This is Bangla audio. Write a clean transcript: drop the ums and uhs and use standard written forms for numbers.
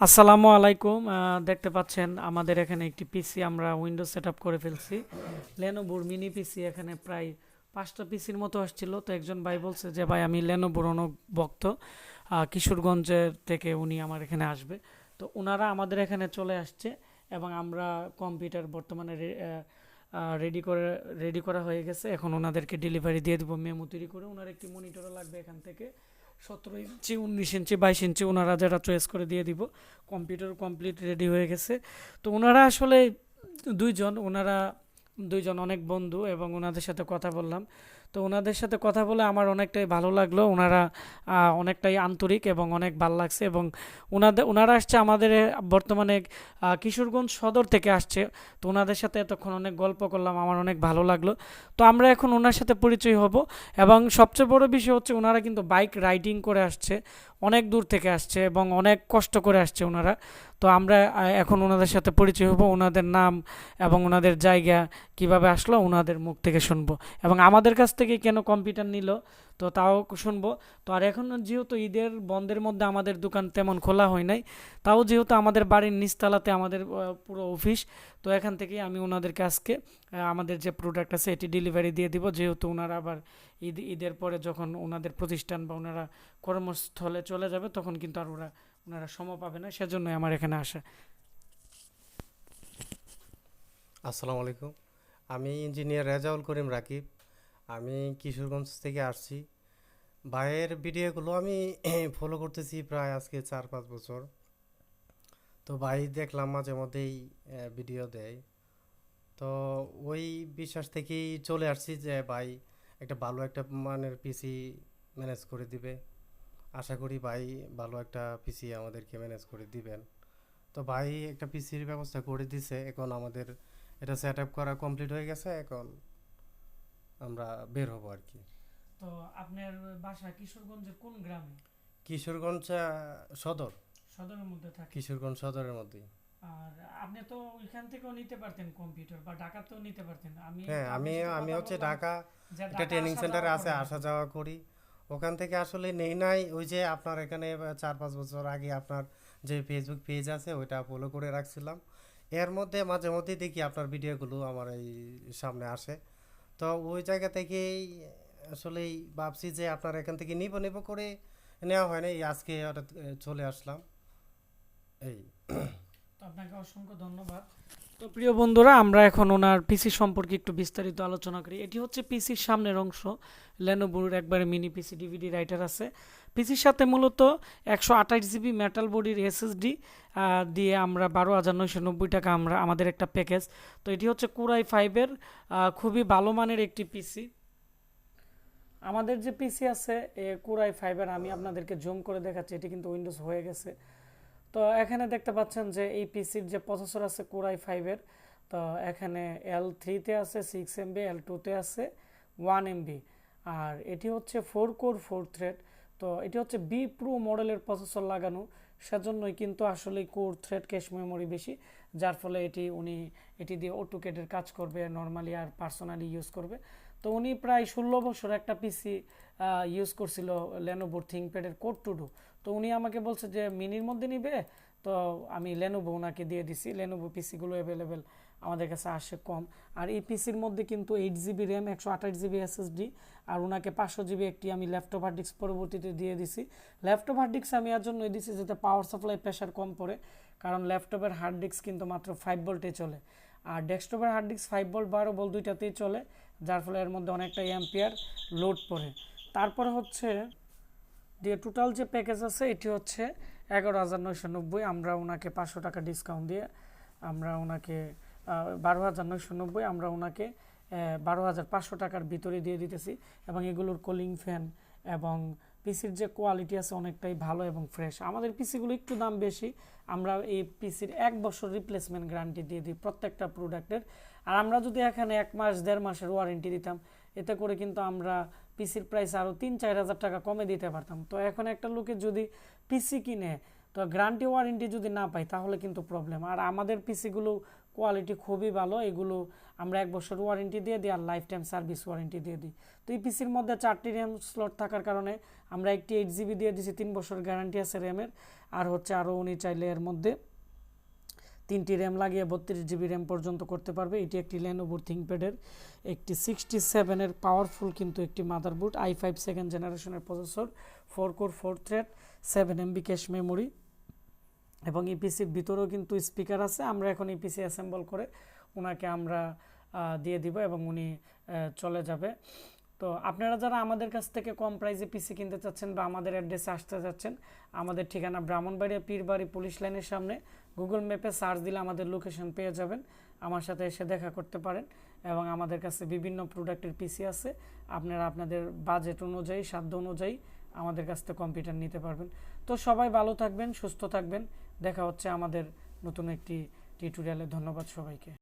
আসসালামু আলাইকুম। দেখতে পাচ্ছেন আমাদের এখানে একটি পিসি আমরা উইন্ডোজ সেটআপ করে ফেলছি। লেনোভোর মিনি পিসি এখানে প্রায় 5টা পিসির মতো আসছিল। তো একজন ভাই বলছে যে ভাই আমি লেনোভোর অনেক ভক্ত, কিশোরগঞ্জের থেকে উনি আমার এখানে আসবে। তো ওনারা আমাদের এখানে চলে আসছে এবং আমরা কম্পিউটার বর্তমানে রেডি করা হয়ে গেছে। এখন ওনাদেরকে ডেলিভারি দিয়ে দেবো মেমো তৈরি করে। ওনার একটি মনিটরও লাগবে এখান থেকে, 17 ইঞ্চি, 19 ইঞ্চি, 22 ইঞ্চি ওনারা যেটা চয়েস করে দিয়ে দিব। কম্পিউটার কমপ্লিট রেডি হয়ে গেছে। তো ওনারা আসলে ওনারা দুইজন অনেক বন্ধু এবং ওনাদের সাথে কথা বললাম। তো ওনাদের সাথে কথা বলে আমার অনেকটাই ভালো লাগলো। ওনারা অনেকটাই আন্তরিক এবং অনেক ভালো লাগছে। এবং ওনারা আসছে আমাদের বর্তমানে কিশোরগঞ্জ সদর থেকে আসছে। তো ওনাদের সাথে এতক্ষণ অনেক গল্প করলাম, আমার অনেক ভালো লাগলো। তো আমরা এখন ওনার সাথে পরিচয় হব। এবং সবচেয়ে বড় বিষয় হচ্ছে ওনারা কিন্তু বাইক রাইডিং করে আসছে, অনেক দূর থেকে আসছে এবং অনেক কষ্ট করে আসছে ওনারা। তো আমরা এখন ওনাদের সাথে পরিচয় হব, ওনাদের নাম এবং ওনাদের জায়গা কিভাবে আসলো ওনাদের মুখ থেকে শুনবো, এবং আমাদের কাছ থেকে কেন কম্পিউটার নিল তো তাও শুনবো। তো আর এখন যেহেতু ঈদের বন্ধের মধ্যে আমাদের দোকান তেমন খোলা হয় নাই, তাও যেহেতু আমাদের বাড়ির নিচতলাতে আমাদের পুরো অফিস, তো এখান থেকে আমি ওনাদেরকে আজকে আমাদের যে প্রোডাক্ট আছে এটি ডেলিভারি দিয়ে দিব। যেহেতু ওনারা আবার ঈদের পরে যখন ওনাদের প্রতিষ্ঠান বা ওনারা কর্মস্থলে চলে যাবে তখন কিন্তু আর ওনারা সময় পাবে না, সেজন্যই আমার এখানে আসা। আসসালামু আলাইকুম। আমি ইঞ্জিনিয়ার রেজাউল করিম রাকিব। আমি কিশোরগঞ্জ থেকে আসছি। ভাইয়ের ভিডিওগুলো আমি ফলো করতেছি প্রায় আজকে 4-5 বছর। তো ভাই দেখলাম মাঝে মধ্যেই ভিডিও দেয়। তো ওই বিশ্বাস থেকেই চলে আসছি যে ভাই একটা ভালো একটা মানের পিসি ম্যানেজ করে দিবে। আশা করি ভাই ভালো একটা পিসি আমাদেরকে ম্যানেজ করে দিবেন। তো ভাই একটা পিসির ব্যবস্থা করে দিছে। এখন আমাদের এটা সেট আপ করা কমপ্লিট হয়ে গেছে। এখন আমরা বের হব আর কি। তো আপনার বাসা কিশোরগঞ্জের কোন গ্রামে? কিশোরগঞ্জ সদর। সদরের মধ্যে থাকে? কিশোরগঞ্জ সদরের মধ্যেই। আর আপনি তো ওইখান থেকেও নিতে পারতেন কম্পিউটার, বা ঢাকাতেও নিতে পারতেন। আমি হ্যাঁ, তো আমি আপনার সাথে আমি কথা হচ্ছে বললাম ঢাকা যে একটা ঢাকা ট্রেনিং আসা সেন্টারে যাওয়া আছে, করেন। আসা যাওয়া করি। ওখান থেকে আসলে নেই নাই, ওই যে আপনার এখানে 4-5 বছর আগে আপনার যে ফেসবুক পেজ আছে ওইটা ফলো করে রাখছিলাম। এর মধ্যে মাঝে মধ্যে দেখি আপনার ভিডিওগুলো আমার এই সামনে আসে। তো ওই জায়গা থেকেই আসলেই ভাবছি যে আপনার এখান থেকে নিব নিব করে নেওয়া হয় না, এই আজকে হঠাৎ চলে আসলাম এই। তো আপনাকে অসংখ্য ধন্যবাদ। তো প্রিয় বন্ধুরা, আমরা এখন ওনার পিসি সম্পর্কে একটু বিস্তারিত আলোচনা করি। এটি হচ্ছে পিসির সামনের অংশ। লেনোভোর একবারে মিনি পিসি, ডিভিডি রাইটার আছে পিসির সাথে। মূলত 128 জিবি মেটাল বডির এসএসডি দিয়ে আমরা 12,990 টাকা আমরা আমাদের একটা প্যাকেজ। তো এটি হচ্ছে কোর i5-এর খুবই ভালো মানের একটি পিসি। আমাদের যে পিসি আছে কোর i5-এর, আমি আপনাদেরকে জুম করে দেখাচ্ছি, এটি কিন্তু উইন্ডোজ হয়ে গেছে। তো এখানে দেখতে পাচ্ছেন যে এই পিসির যে প্রসেসর আছে কোর i5-এর, তো এখানে L3-তে আছে 6 MB, L2-তে আছে 1 MB। আর এটি হচ্ছে 4 কোর 4 থ্রেড। তো এটি হচ্ছে বি প্রো মডেলের প্রসেসর লাগানো, সেজন্যই কিন্তু আসলে কোর থ্রেড ক্যাশ মেমোরি বেশি, যার ফলে এটি দিয়ে অটোকেডের কাজ করবে নর্মালি আর পার্সোনালি ইউজ করবে। তো উনি প্রায় 16 বছর একটা পিসি ইউজ করছিল লেনোভোর থিংকপ্যাডের কোড টু ডু। তো উনি আমাকে বলছে যে মিনির মধ্যে নিবে। তো আমি লেনোভো ওনাকে দিয়ে দিছি। লেনোভো পিসিগুলো অ্যাভেলেবেল আমাদের কাছে আসে কম। আর এই পিসির মধ্যে কিন্তু 8 জিবি র্যাম, 128 জিবি এসএসডি, আর ওনাকে 500 জিবি একটি আমি ল্যাপটপ হার্ড ডিস্ক পরবর্তীতে দিয়ে দিছি। ল্যাপটপ হার্ড ডিস্ক আমি এর জন্যই দিছি যাতে পাওয়ার সাপ্লাই প্রেশার কম পড়ে, কারণ ল্যাপটপের হার্ড ডিস্ক কিন্তু মাত্র 5 ভোল্টে চলে। আর ডেস্কটপের হার্ড ডিস্ক 5 ভোল্ট 12 ভোল্ট দুইটাতেই চলে, যার ফলে এর মধ্যে অনেকটা অ্যাম্পিয়ার লোড পড়ে। তারপরে হচ্ছে দিয়ে টোটাল যে প্যাকেজ আছে এটি হচ্ছে 11,990। আমরা ওনাকে 500 টাকা ডিসকাউন্ট দিয়ে আমরা ওনাকে 12,990, আমরা ওনাকে 12,500 টাকার ভিতরে দিয়ে দিতেছি। এবং এগুলোর কুলিং ফ্যান এবং পিসির যে কোয়ালিটি আছে অনেকটাই ভালো এবং ফ্রেশ। আমাদের পিসিগুলো একটু দাম বেশি। আমরা এই পিসির 1 বছর রিপ্লেসমেন্ট গ্যারান্টি দিয়ে দিই প্রত্যেকটা প্রোডাক্টের। আর আমরা যদি এখানে 1 মাস 1.5 মাসের ওয়ারেন্টি দিতাম, এতে করে কিন্তু আমরা পিসির প্রাইস আরও 3-4 হাজার টাকা কমে দিতে পারতাম। তো এখন একটা লোকে যদি পিসি কিনে তো গ্যারান্টি ওয়ারেন্টি যদি না পাই তাহলে কিন্তু প্রবলেম। আর আমাদের পিসিগুলো কোয়ালিটি খুবই ভালো, এগুলো আমরা 1 বছর ওয়ারেন্টি দিয়ে দিই আর লাইফ টাইম সার্ভিস ওয়ারেন্টি দিয়ে দিই। তো এই পিসির মধ্যে 4টি র্যাম স্লট থাকার কারণে আমরা একটি 8 GB দিয়ে দিছি, 3 বছর গ্যারান্টি আছে র্যামের। আর হচ্ছে আরও উনি চাইলে এর মধ্যে 3টি র্যাম লাগিয়ে 32 GB র্যাম পর্যন্ত করতে পারবে। এটি একটি লেনোভোর থিংকপ্যাডের একটি 67-এর পাওয়ারফুল কিন্তু একটি মাদারবোর্ড, i5 সেকেন্ড জেনারেশনের processor, 4 core 4 thread, 7 MB cache memory, এবং এই পিসির ভিতরেও কিন্তু স্পিকার আছে। আমরা এখন এই পিসি অ্যাসেম্বল করে ওনাকে আমরা দিয়ে দিব এবং উনি চলে যাবে। তো আপনারা যারা আমাদের কাছ থেকে কম প্রাইসে পিসি কিনতে চাচ্ছেন বা আমাদের অ্যাড্রেসে আসতে চাচ্ছেন, আমাদের ঠিকানা ব্রাহ্মণবাড়িয়া পীরবাড়ি পুলিশ লাইনের সামনে। গুগল ম্যাপে সার্চ দিলে আমাদের লোকেশন পেয়ে যাবেন, আমার সাথে এসে দেখা করতে পারেন। এবং আমাদের কাছে বিভিন্ন প্রোডাক্টের পিসি আছে, আপনারা আপনাদের বাজেট অনুযায়ী, সাধ্য অনুযায়ী আমাদের কাছ থেকে কম্পিউটার নিতে পারবেন। তো সবাই ভালো থাকবেন, সুস্থ থাকবেন, দেখা হচ্ছে আমাদের নতুন একটি টিউটোরিয়ালে। ধন্যবাদ সবাইকে।